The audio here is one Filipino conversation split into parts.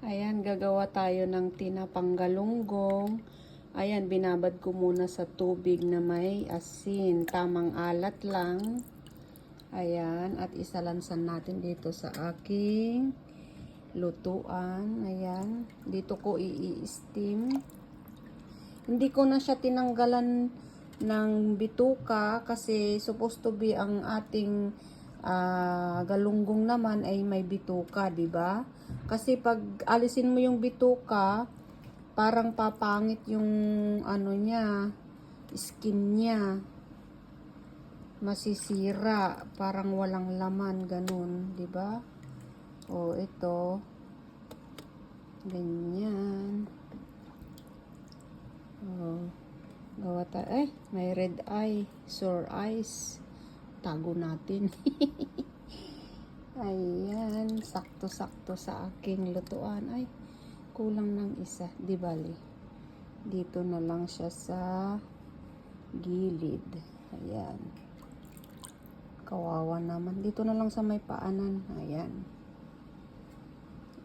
Ayan, gagawa tayo ng tinapang galunggong. Ayan, binabad ko muna sa tubig na may asin. Tamang alat lang. Ayan, at isalansan natin dito sa aking lutuan. Ayan, dito ko i-steam. Hindi ko na siya tinanggalan ng bituka kasi supposed to be ang ating galunggong naman ay may bituka, di ba? Kasi pag alisin mo yung bituka, parang papangit yung ano niya, skin niya. Masisira, parang walang laman, ganun, di ba? O ito, ganyan. O, gawa tayo. Ay, may red eye, sore eyes. Tago natin. Ayan, sakto-sakto sa aking lutuan. Ay, kulang ng isa, di bali. Dito na lang siya sa gilid. Ayan. Kawawa naman. Dito na lang sa may paanan. Ayan.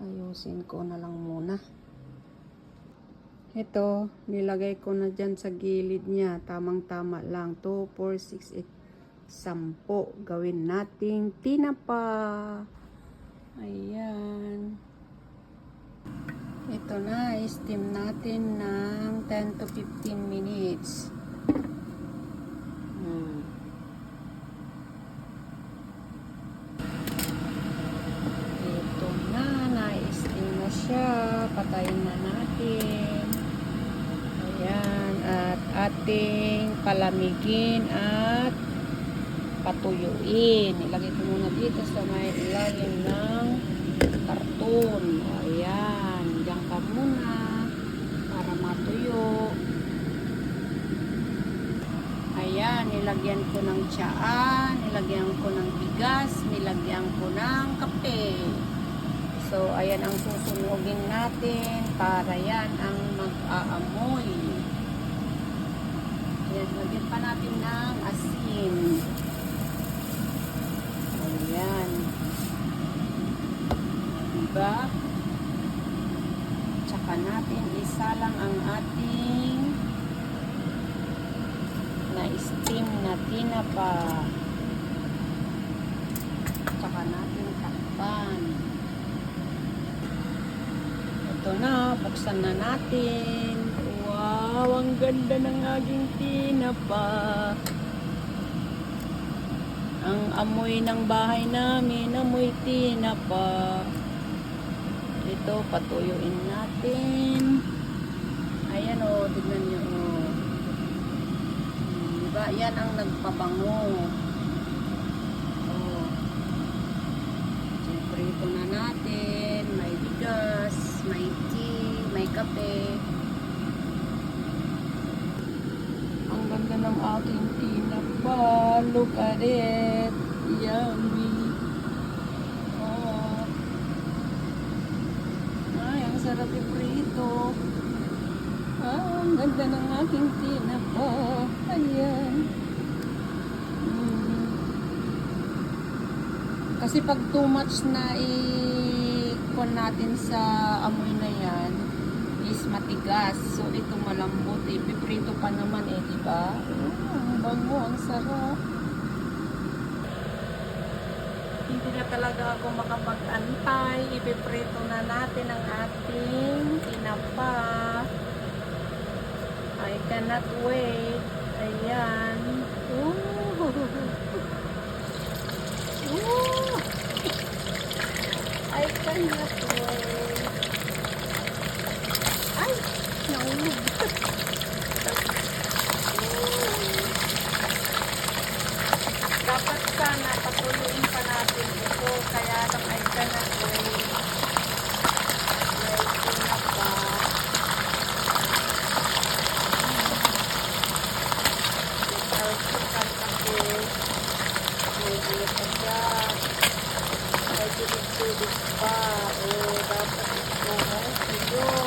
Ayusin ko na lang muna. Ito, nilagay ko na dyan sa gilid niya. Tamang-tama lang. 2, 4, 6, 8, 10. Gawin nating tinapa. Ayan. Ito na. I-steam natin ng 10 to 15 minutes. Ito na. Na-steam na siya. Patayin na natin. Ayan, at ating palamigin at patuyuin. Ilagay ko muna dito sa may ilalim ng karton. Ayan, diyan ka muna para matuyo. Ayan, nilagyan ko ng tsaa, nilagyan ko ng bigas, nilagyan ko ng kape. So, ayan ang susunugin natin para yan ang mag-aamoy. Ayan, lagyan pa natin ng asin. Ayan. Diba? Tsaka natin isalang ang ating na-steam na tinapa. Tsaka natin takpan. Ito na, buksan na natin. Wow, ang ganda ng aking tinapa. Ang amoy ng bahay namin, amoy tinapa. Ito, patuyuin natin. Ayan o, tignan nyo o. Diba, yan ang nagpabango. O. Siyempre, ito na natin. May bigas, may tea, may kape. Ang ganda ng aking tinapa. Look at it. Yummy. Oh. Ay, ang sarap iprito. Ah, ang ganda ng aking tinapa. Ayan. Kasi pag too much na i-con natin sa amoy na yan, is matigas. So, ito malambot eh. Piprito pa naman eh, diba? Ang bango, ang sarap. Hindi na talaga ako makapag-antay. Ipiprito na natin ang ating tinapa. I cannot wait. Ayan. Ooh. Ooh. I cannot wait. Ay! Naulog. Dapat sana patuluin pa natin ito. Kaya lang I cannot wait. Wait na pa. Italsukan kasi. May bilis pa siya. May bilis pa. Dapat ito. Siguro.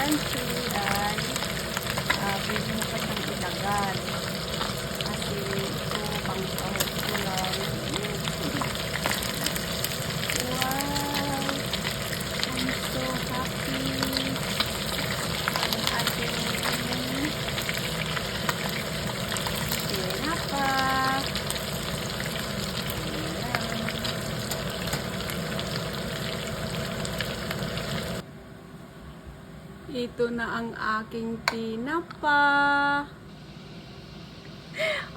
crunchy ay pwede mo pa siyang ilagay. Kasi ito, pang sahog ko lang. Wow! I'm so happy. Ang ating tinapa. Ito na ang aking tinapa.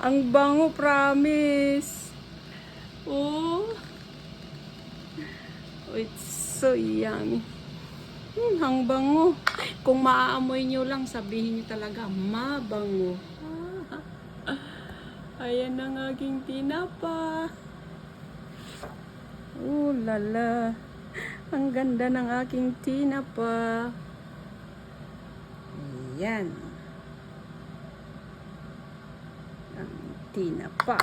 Ang bango, promise. Oh. It's so yummy. Ang bango. Kung maaamoy nyo lang, sabihin nyo talaga, mabango. Ayan ang aking tinapa. Oh, lala. Ang ganda ng aking tinapa. Ayan. Ang tinapa.